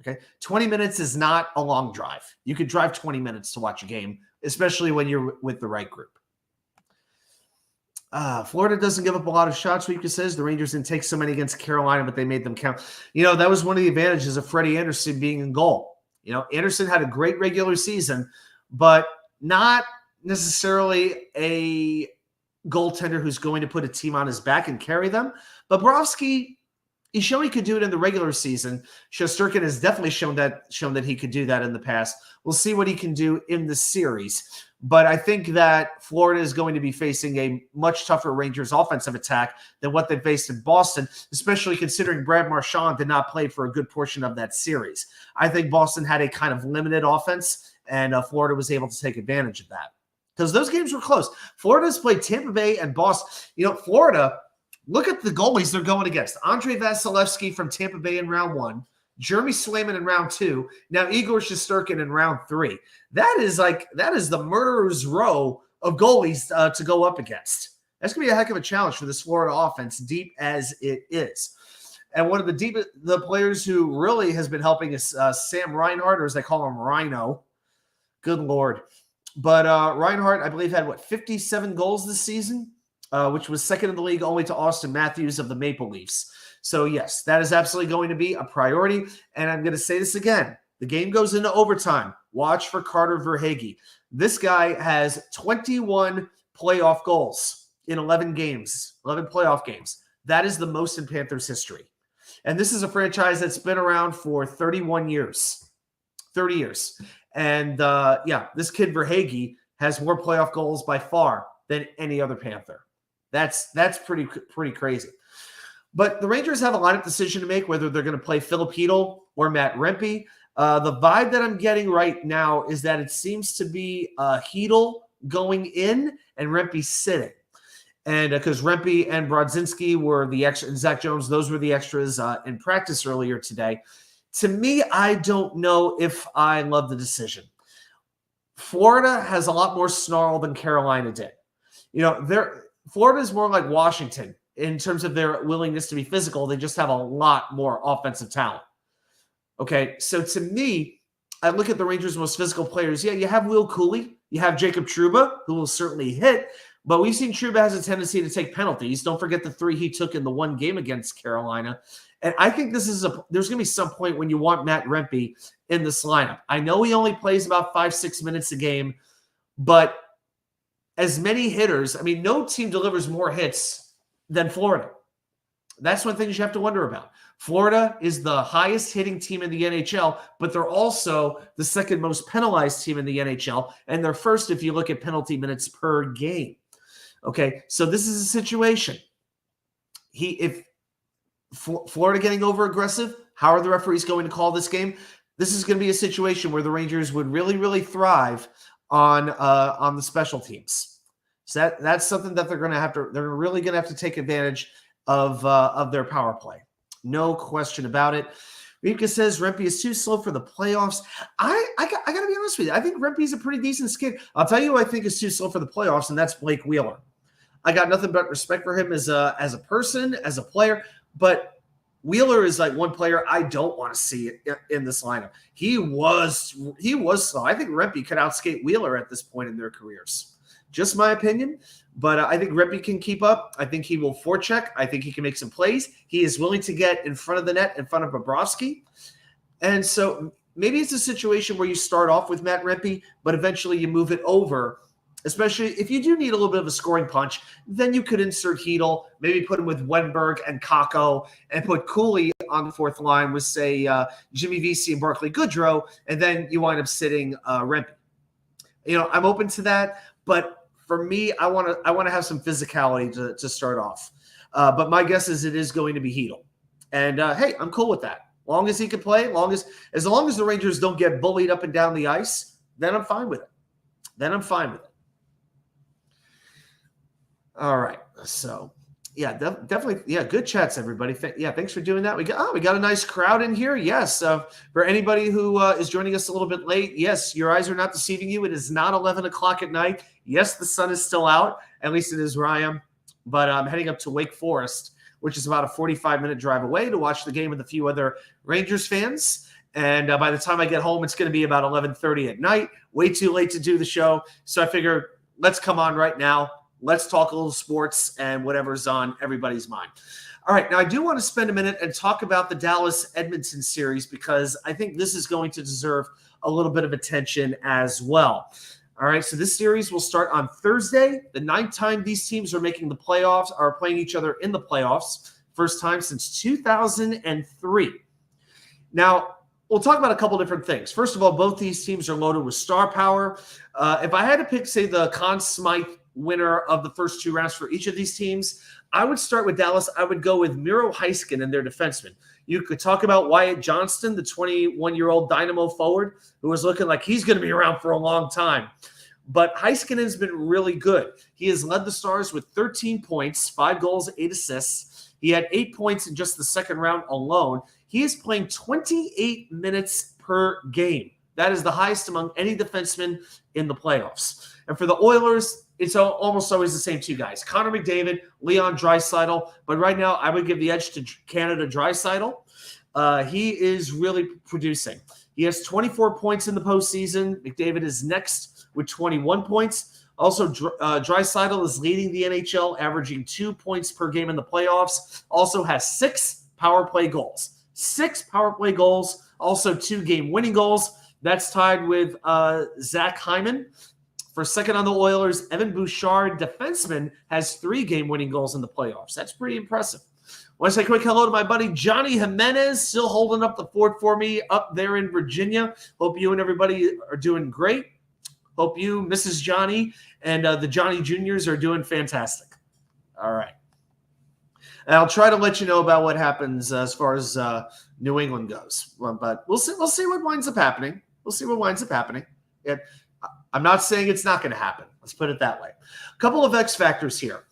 Okay? 20 minutes is not a long drive. You could drive 20 minutes to watch a game, especially when you're with the right group. Florida doesn't give up a lot of shots, Weaker says. The Rangers didn't take so many against Carolina, but they made them count. That was one of the advantages of Freddie Anderson being in goal. Anderson had a great regular season, but not necessarily a goaltender who's going to put a team on his back and carry them. Bobrovsky, he showed he could do it in the regular season. Shesterkin has definitely shown that he could do that in the past. We'll see what he can do in the series. But I think that Florida is going to be facing a much tougher Rangers offensive attack than what they faced in Boston, especially considering Brad Marchand did not play for a good portion of that series. I think Boston had a kind of limited offense, and Florida was able to take advantage of that. Because those games were close. Florida's played Tampa Bay and Boston. Florida, look at the goalies they're going against. Andrei Vasilevsky from Tampa Bay in round 1. Jeremy Swayman in round 2. Now Igor Shesterkin in round 3. That is the murderer's row of goalies to go up against. That's going to be a heck of a challenge for this Florida offense, deep as it is. And one of the players who really has been helping is Sam Reinhart, or as they call him, Rhino. Good Lord. But Reinhart, I believe, had, 57 goals this season, which was second in the league only to Austin Matthews of the Maple Leafs. So, yes, that is absolutely going to be a priority. And I'm going to say this again. The game goes into overtime. Watch for Carter Verhaeghe. This guy has 21 playoff goals in 11 games, 11 playoff games. That is the most in Panthers history. And this is a franchise that's been around for 31 years, 30 years. And, this kid Verhaeghe has more playoff goals by far than any other Panther. That's pretty crazy. But the Rangers have a lineup decision to make, whether they're going to play Philip Hedl or Matt Rempe. The vibe that I'm getting right now is that it seems to be Hedl going in and Rempe sitting. And because Rempe and Brodzinski were the extra, and Zach Jones, those were the extras in practice earlier today. To me, I don't know if I love the decision. Florida has a lot more snarl than Carolina did. Florida is more like Washington in terms of their willingness to be physical. They just have a lot more offensive talent. Okay, so to me, I look at the Rangers' most physical players. Yeah, you have Will Cooley. You have Jacob Trouba, who will certainly hit. But we've seen Trouba has a tendency to take penalties. Don't forget the 3 he took in the 1 game against Carolina. And I think there's going to be some point when you want Matt Rempe in this lineup. I know he only plays about 5-6 minutes a game, but as many hitters, no team delivers more hits than Florida. That's one thing you have to wonder about. Florida is the highest hitting team in the NHL, but they're also the second most penalized team in the NHL, and they're first if you look at penalty minutes per game. Okay, so this is a situation. If Florida getting over aggressive, how are the referees going to call this game? This is going to be a situation where the Rangers would really, really thrive on the special teams. So that's something that they're really going to have to take advantage of their power play. No question about it. Rika says Rempe is too slow for the playoffs. I got to be honest with you. I think Rempe's a pretty decent skate. I'll tell you who I think is too slow for the playoffs, and that's Blake Wheeler. I got nothing but respect for him as a person, as a player, but Wheeler is like one player I don't want to see in this lineup. He was slow. I think Rempe could outskate Wheeler at this point in their careers. Just my opinion, but I think Rempe can keep up. I think he will forecheck. I think he can make some plays. He is willing to get in front of the net, in front of Bobrovsky. And so maybe it's a situation where you start off with Matt Rempe, but eventually you move it over. Especially if you do need a little bit of a scoring punch, then you could insert Hedel, maybe put him with Wenberg and Kakko, and put Cooley on the fourth line with, say, Jimmy Vesey and Barclay Goodrow, and then you wind up sitting Rempe. I'm open to that, but for me, I want to have some physicality to start off. But my guess is it is going to be Hedel. And, hey, I'm cool with that. Long as he can play, as long as the Rangers don't get bullied up and down the ice, then I'm fine with it. All right. So, yeah, definitely. Yeah, good chats, everybody. Thanks for doing that. We got a nice crowd in here. Yes. For anybody who is joining us a little bit late, yes, your eyes are not deceiving you. It is not 11 o'clock at night. Yes, the sun is still out. At least it is where I am. But I'm heading up to Wake Forest, which is about a 45-minute drive away, to watch the game with a few other Rangers fans. And by the time I get home, it's going to be about 11:30 at night. Way too late to do the show. So I figure let's come on right now. Let's talk a little sports and whatever's on everybody's mind. All right. Now, I do want to spend a minute and talk about the Dallas-Edmonton series, because I think this is going to deserve a little bit of attention as well. All right. So this series will start on Thursday, the 9th time these teams are making the playoffs, are playing each other in the playoffs. First time since 2003. Now, we'll talk about a couple different things. First of all, both these teams are loaded with star power. If I had to pick, say, the Conn Smythe winner of the first two rounds for each of these teams, I would start with Dallas. I would go with Miro Heiskanen and their defenseman. You could talk about Wyatt Johnston, the 21-year-old Dynamo forward, who was looking like he's going to be around for a long time. But Heiskanen's been really good. He has led the Stars with 13 points, 5 goals, 8 assists. He had 8 points in just the second round alone. He is playing 28 minutes per game. That is the highest among any defenseman in the playoffs. And for the Oilers, it's almost always the same two guys, Connor McDavid, Leon Draisaitl. But right now, I would give the edge to Canada Draisaitl. He is really producing. He has 24 points in the postseason. McDavid is next with 21 points. Also, Draisaitl is leading the NHL, averaging 2 points per game in the playoffs. Also has 6 power play goals. 6 power play goals. Also 2 game-winning goals. That's tied with Zach Hyman. For second on the Oilers, Evan Bouchard, defenseman, has 3 game-winning goals in the playoffs. That's pretty impressive. I want to say a quick hello to my buddy Johnny Jimenez, still holding up the fort for me up there in Virginia. Hope you and everybody are doing great. Hope you, Mrs. Johnny, and the Johnny Juniors are doing fantastic. All right. And I'll try to let you know about what happens as far as New England goes. But we'll see what winds up happening. I'm not saying it's not going to happen. Let's put it that way. A couple of X factors here.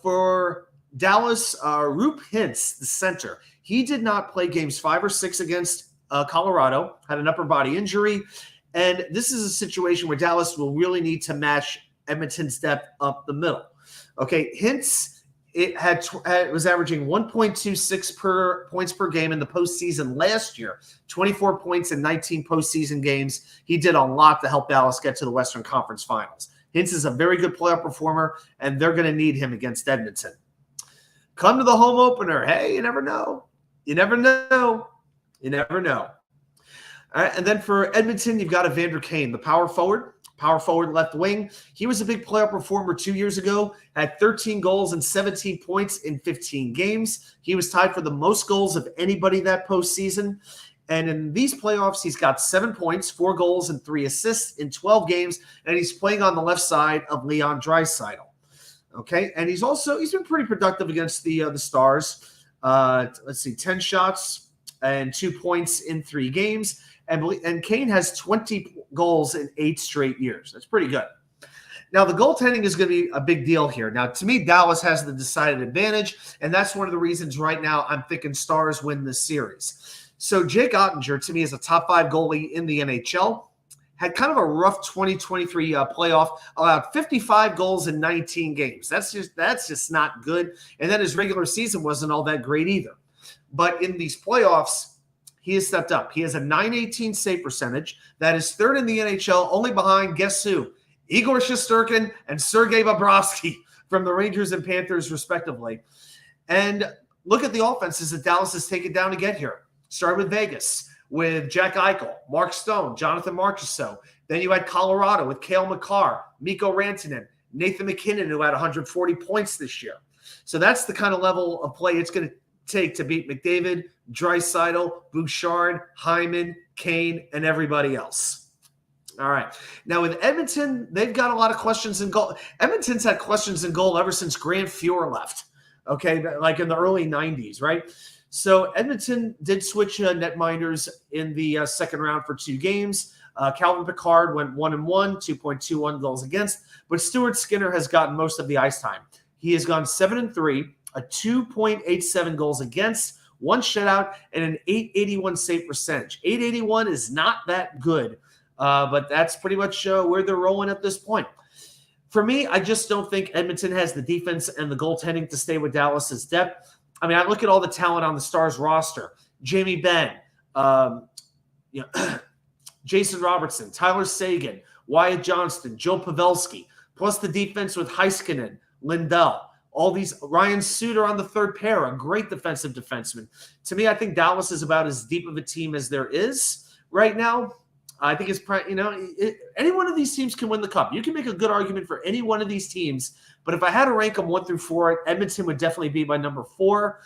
For Dallas, Roope Hintz, the center, he did not play games 5 or 6 against Colorado, had an upper body injury. And this is a situation where Dallas will really need to match Edmonton's depth up the middle. Okay, Hintz, it was averaging 1.26 points per game in the postseason last year, 24 points in 19 postseason games. He did a lot to help Dallas get to the Western Conference Finals. Hintz is a very good playoff performer, and they're going to need him against Edmonton. Come to the home opener. Hey, you never know. All right, and then for Edmonton, you've got Evander Kane, the power forward left wing. He was a big playoff performer 2 years ago, had 13 goals and 17 points in 15 games. He was tied for the most goals of anybody that postseason. And in these playoffs, he's got 7 points, 4 goals, and 3 assists in 12 games, and he's playing on the left side of Leon Draisaitl. Okay, and he's been pretty productive against the Stars. 10 shots and 2 points in 3 games. And Kane has 20 goals in 8 straight years. That's pretty good. Now, the goaltending is going to be a big deal here. Now, to me, Dallas has the decided advantage, and that's one of the reasons right now I'm thinking Stars win this series. So Jake Ottinger, to me, is a top 5 goalie in the NHL. Had kind of a rough 2023 playoff, allowed 55 goals in 19 games. That's just not good. And then his regular season wasn't all that great either. But in these playoffs, he has stepped up. He has a .918 save percentage. That is third in the NHL, only behind, guess who? Igor Shesterkin and Sergei Bobrovsky from the Rangers and Panthers, respectively. And look at the offenses that Dallas has taken down to get here. Started with Vegas, with Jack Eichel, Mark Stone, Jonathan Marchessault. Then you had Colorado with Cale Makar, Mikko Rantanen, Nathan McKinnon, who had 140 points this year. So that's the kind of level of play it's going to take to beat McDavid, Draisaitl, Bouchard, Hyman, Kane, and everybody else. All right. Now with Edmonton, they've got a lot of questions in goal. Edmonton's had questions in goal ever since Grant Fuhr left, okay, like in the early 90s, right? So Edmonton did switch netminders in the second round for 2 games. Calvin Pickard went 1-1, 2.21 goals against, but Stuart Skinner has gotten most of the ice time. He has gone 7-3, a 2.87 goals against, 1 shutout, and an .881 save percentage. .881 is not that good, but that's pretty much where they're rolling at this point. For me, I just don't think Edmonton has the defense and the goaltending to stay with Dallas's depth. I mean, I look at all the talent on the Stars roster: Jamie Benn, Jason Robertson, Tyler Seguin, Wyatt Johnston, Joe Pavelski, plus the defense with Heiskanen, Lindell, all these, Ryan Suter on the third pair, a great defensive defenseman. To me, I think Dallas is about as deep of a team as there is right now. I think it's, any one of these teams can win the cup. You can make a good argument for any one of these teams, but if I had to rank them 1 through 4, Edmonton would definitely be my number 4.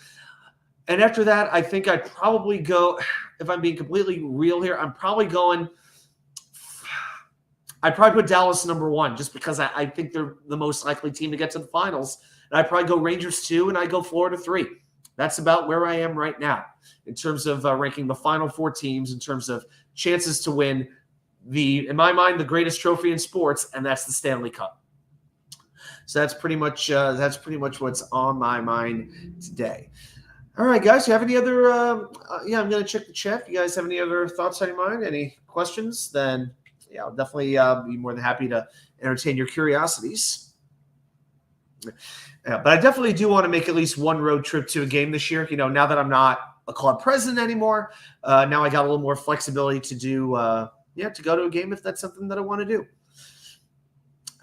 And after that, I think I'd probably go, if I'm being completely real here, I'd probably put Dallas number 1 just because I think they're the most likely team to get to the finals. And I'd probably go Rangers 2, and I go Florida 3. That's about where I am right now in terms of ranking the final 4 teams in terms of chances to win in my mind, the greatest trophy in sports, and that's the Stanley Cup. So that's pretty much what's on my mind today. All right, guys, you have any other I'm going to check the chat. If you guys have any other thoughts on your mind, any questions, then I'll definitely be more than happy to entertain your curiosities. But I definitely do want to make at least one road trip to a game this year. Now that I'm not a club president anymore, now I got a little more flexibility to do, to go to a game if that's something that I want to do.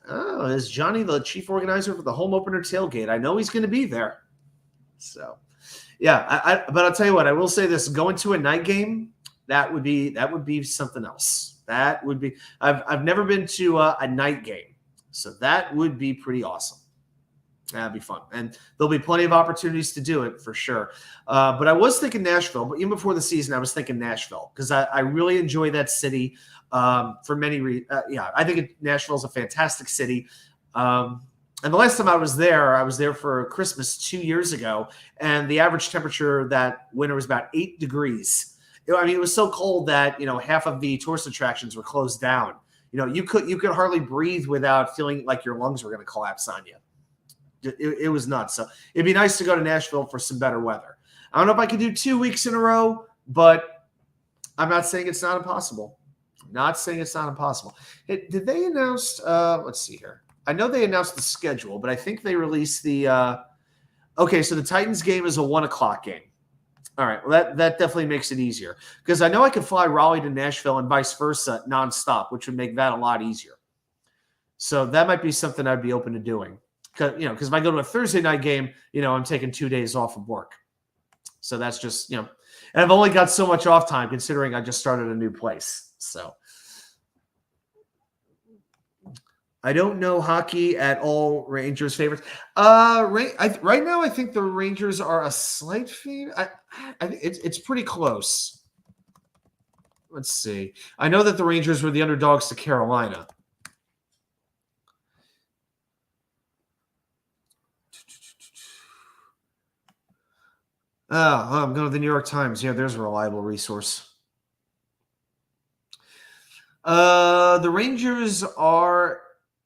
Oh, is Johnny the chief organizer for the home opener tailgate? I know he's going to be there. So, yeah, but I'll tell you what, I will say this: going to a night game, that would be something else. That would be. I've never been to a night game, so that would be pretty awesome. That'd be fun, and there'll be plenty of opportunities to do it for sure. But I was thinking Nashville, but even before the season, I was thinking Nashville because I really enjoy that city for many reasons. I think Nashville is a fantastic city. And the last time I was there for Christmas 2 years ago, and the average temperature that winter was about 8 degrees. It was so cold that half of the tourist attractions were closed down. You could hardly breathe without feeling like your lungs were going to collapse on you. It was nuts. So it'd be nice to go to Nashville for some better weather. I don't know if I could do 2 weeks in a row, but I'm not saying it's not impossible. Did they announce? Let's see here. I know they announced the schedule, but I think they released the. Okay, so the Titans game is a 1:00 game. All right, well that definitely makes it easier because I know I could fly Raleigh to Nashville and vice versa nonstop, which would make that a lot easier. So that might be something I'd be open to doing. Because if I go to a Thursday night game, I'm taking 2 days off of work. So that's just, and I've only got so much off time considering I just started a new place. So I don't know hockey at all. Rangers favorites. Right now, I think the Rangers are a slight favorite. It's pretty close. Let's see. I know that the Rangers were the underdogs to Carolina. I'm going to the New York Times. Yeah, there's a reliable resource. The Rangers are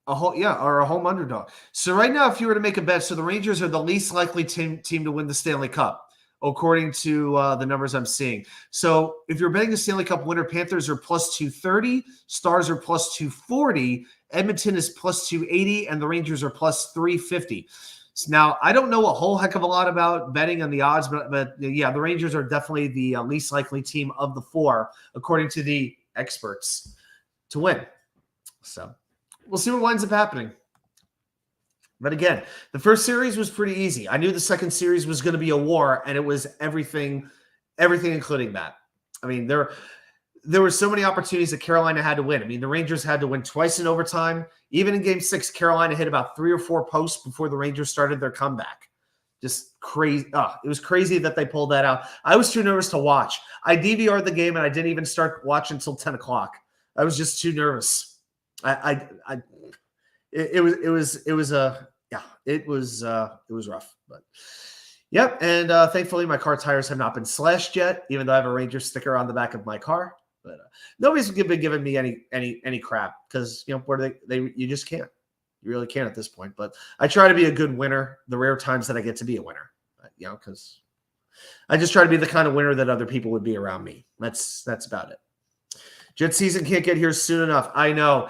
a home underdog. So right now, if you were to make a bet, so the Rangers are the least likely team to win the Stanley Cup, according to the numbers I'm seeing. So if you're betting the Stanley Cup winner, Panthers are plus 230, Stars are plus 240, Edmonton is plus 280, and the Rangers are plus 350. So now, I don't know a whole heck of a lot about betting on the odds, but yeah, the Rangers are definitely the least likely team of the four, according to the experts, to win. So we'll see what winds up happening. But again, the first series was pretty easy. I knew the second series was going to be a war, and it was everything including that. I mean, there were so many opportunities that Carolina had to win. I mean, the Rangers had to win twice in overtime. Even in Game 6, Carolina hit about 3 or 4 posts before the Rangers started their comeback. Just crazy. It was crazy that they pulled that out. I was too nervous to watch. I DVR'd the game, and I didn't even start watching until 10 o'clock. I was just too nervous. It was rough, but yep. And thankfully, my car tires have not been slashed yet, even though I have a Ranger sticker on the back of my car. But nobody's been giving me any crap because where you just can't. You really can't at this point. But I try to be a good winner the rare times that I get to be a winner. Because I just try to be the kind of winner that other people would be around me. That's about it. Jet season can't get here soon enough. I know.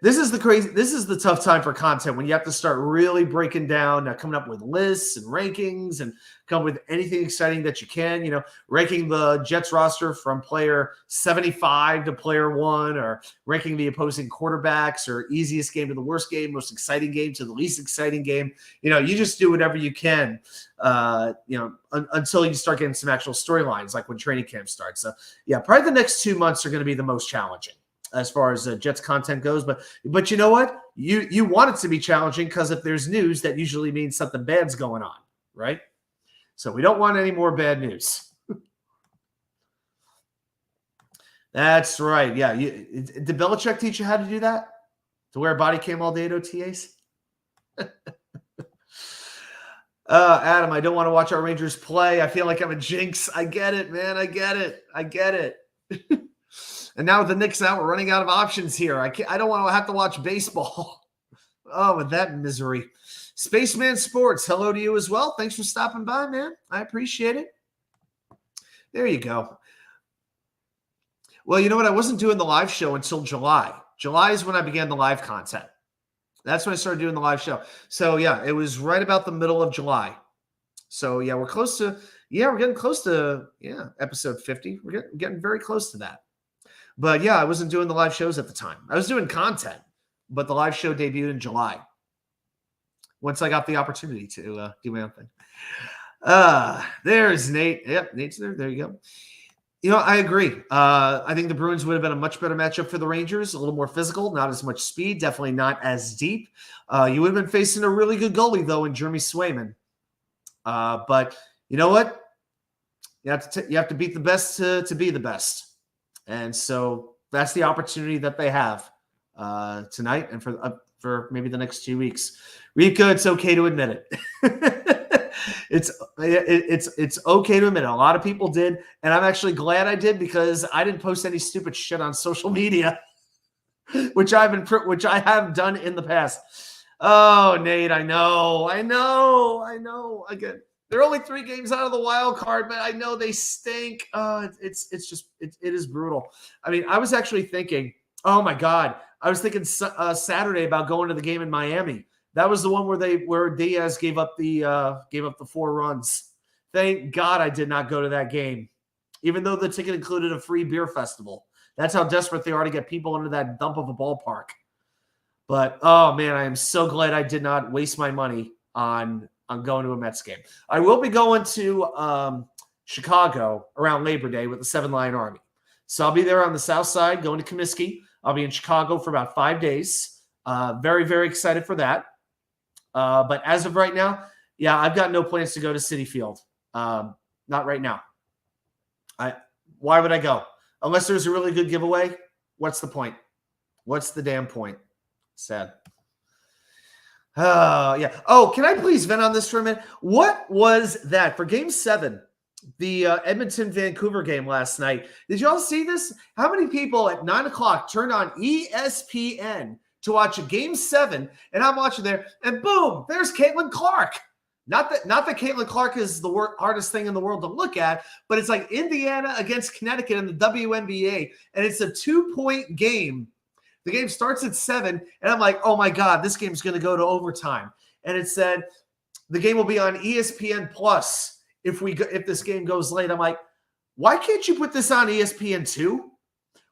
This is the tough time for content when you have to start really breaking down, coming up with lists and rankings and come with anything exciting that you can, ranking the Jets roster from player 75 to player 1, or ranking the opposing quarterbacks, or easiest game to the worst game, most exciting game to the least exciting game. You just do whatever you can, until you start getting some actual storylines, like when training camp starts. So yeah, probably the next 2 months are going to be the most challenging as far as Jets content goes. But you know what? You want it to be challenging because if there's news, that usually means something bad's going on, right? So we don't want any more bad news. That's right. Yeah. Did Belichick teach you how to do that? To wear a body cam all day at OTAs? Adam, I don't want to watch our Rangers play. I feel like I'm a jinx. I get it, man. I get it. And now with the Knicks out, we're running out of options here. I don't want to have to watch baseball. Oh, with that misery. Spaceman Sports, hello to you as well. Thanks for stopping by, man. I appreciate it. There you go. Well, you know what? I wasn't doing the live show until July. July is when I began the live content. That's when I started doing the live show. So, yeah, it was right about the middle of July. So, yeah, we're getting close to episode 50. We're getting very close to that. But, yeah, I wasn't doing the live shows at the time. I was doing content, but the live show debuted in July once I got the opportunity to do my own thing. There's Nate. Yep, Nate's there. There you go. I agree. I think the Bruins would have been a much better matchup for the Rangers. A little more physical, not as much speed, definitely not as deep. You would have been facing a really good goalie, though, in Jeremy Swayman. But you know what? You have to beat the best to be the best. And so that's the opportunity that they have tonight and for maybe the next 2 weeks. Rika, it's okay to admit it. It's okay to admit it. A lot of people did, and I'm actually glad I did because I didn't post any stupid shit on social media, which I have done in the past. Oh, Nate, I know. Again, they're only 3 games out of the wild card, but I know they stink. It is brutal. I mean, I was actually thinking, oh my God, I was thinking Saturday about going to the game in Miami. That was the one where Diaz gave up the 4 runs. Thank God I did not go to that game, even though the ticket included a free beer festival. That's how desperate they are to get people into that dump of a ballpark. But oh man, I am so glad I did not waste my money on going to a Mets game. I will be going to Chicago around Labor Day with the 7 Lion Army. So I'll be there on the south side going to Comiskey. I'll be in Chicago for about 5 days. Very, very excited for that. But as of right now, yeah, I've got no plans to go to Citi Field. Not right now. Why would I go? Unless there's a really good giveaway, what's the point? What's the damn point? Sad. Yeah. Oh, can I please vent on this for a minute? What was that for Game 7? The Edmonton-Vancouver game last night. Did you all see this? How many people at 9 o'clock turned on ESPN to watch a Game 7, and I'm watching there, and boom, there's Caitlin Clark. Not that Caitlin Clark is the hardest thing in the world to look at, but it's like Indiana against Connecticut in the WNBA, and it's a 2-point game The game starts at 7, and I'm like, oh my God, this game's going to go to overtime. And it said the game will be on ESPN Plus if this game goes late. I'm like, why can't you put this on ESPN2?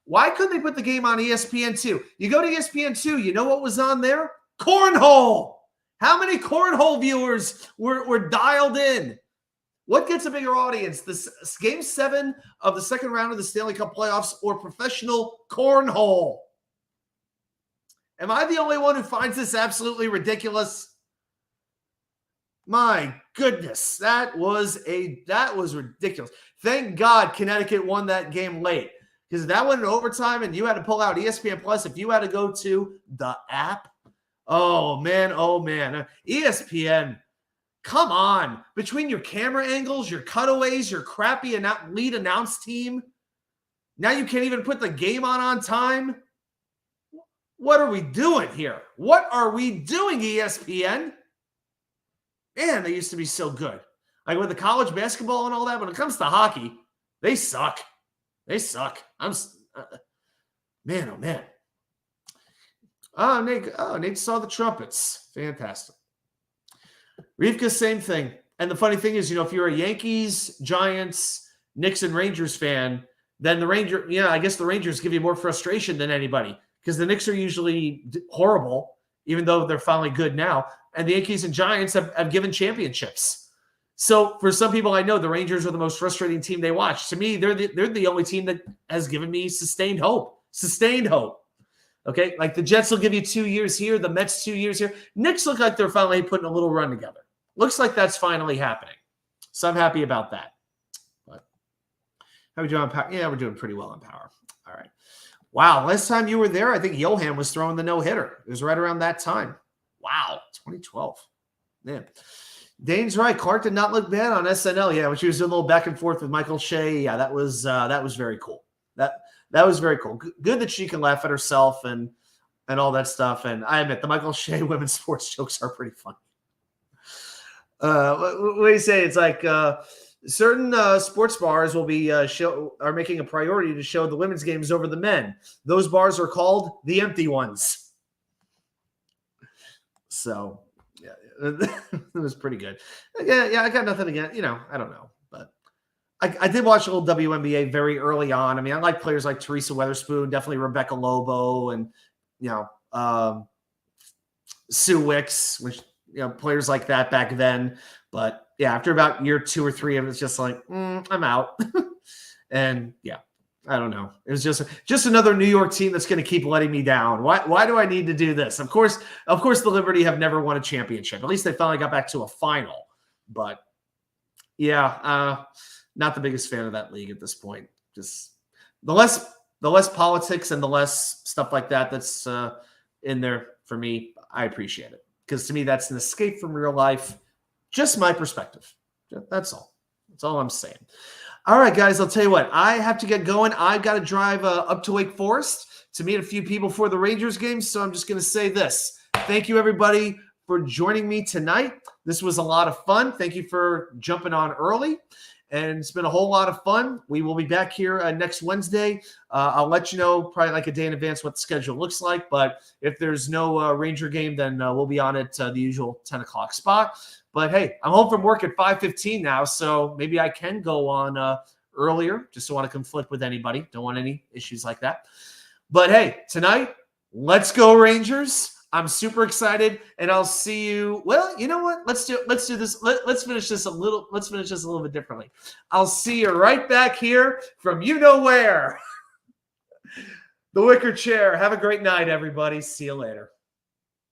Why couldn't they put the game on ESPN2? You go to ESPN2, you know what was on there? Cornhole. How many cornhole viewers were dialed in? What gets a bigger audience? This Game 7 of the second round of the Stanley Cup playoffs or professional cornhole? Am I the only one who finds this absolutely ridiculous? My goodness, that was ridiculous. Thank God Connecticut won that game late, because that went in overtime and you had to pull out ESPN Plus. If you had to go to the app, oh man, ESPN, come on. Between your camera angles, your cutaways, your crappy lead announce team, now you can't even put the game on time. What are we doing here? What are we doing, ESPN? Man, they used to be so good. Like with the college basketball and all that, when it comes to hockey, they suck. They suck. Man, oh man. Nate saw the trumpets. Fantastic. Rivka, same thing. And the funny thing is, if you're a Yankees, Giants, Knicks, and Rangers fan, then I guess the Rangers give you more frustration than anybody, because the Knicks are usually horrible, even though they're finally good now. And the Yankees and Giants have given championships. So for some people, I know the Rangers are the most frustrating team they watch. To me, they're the only team that has given me sustained hope. Sustained hope. Okay, like the Jets will give you 2 years here, the Mets 2 years here. Knicks look like they're finally putting a little run together. Looks like that's finally happening. So I'm happy about that. But how are we doing on power? Yeah, we're doing pretty well on power. All right. Wow, last time you were there, I think Johan was throwing the no-hitter. It was right around that time. Wow, 2012. Man. Dane's right. Clark did not look bad on SNL. Yeah, when she was doing a little back and forth with Michael Shea. Yeah, that was very cool. That was very cool. Good that she can laugh at herself and all that stuff. And I admit, the Michael Shea women's sports jokes are pretty funny. What do you say? It's like certain sports bars will be are making a priority to show the women's games over the men. Those bars are called the empty ones. So yeah, it was pretty good. Yeah, I got nothing against. I don't know, but I did watch a little WNBA very early on. I mean, I like players like Teresa Weatherspoon, definitely Rebecca Lobo, and Sue Wicks, which players like that back then. But yeah, after about year 2 or 3 of it, it's just like I'm out. And yeah, I don't know. It was just another New York team that's going to keep letting me down. Why do I need to do this? Of course, the Liberty have never won a championship. At least they finally got back to a final. But yeah, not the biggest fan of that league at this point. Just the less politics and the less stuff like that's in there for me. I appreciate it, because to me that's an escape from real life. Just my perspective. That's all. That's all I'm saying. All right, guys, I'll tell you what. I have to get going. I've got to drive up to Wake Forest to meet a few people for the Rangers game. So I'm just going to say this. Thank you, everybody, for joining me tonight. This was a lot of fun. Thank you for jumping on early. And it's been a whole lot of fun. We will be back here next Wednesday. I'll let you know probably like a day in advance what the schedule looks like. But if there's no Ranger game, then we'll be on at the usual 10 o'clock spot. But hey, I'm home from work at 5:15 now, so maybe I can go on earlier. Just don't want to conflict with anybody. Don't want any issues like that. But hey, tonight, let's go Rangers. I'm super excited, and I'll see you. Well, you know what? Let's do this. Let's finish this a little bit differently. I'll see you right back here from you know where. The Wicker Chair. Have a great night, everybody. See you later.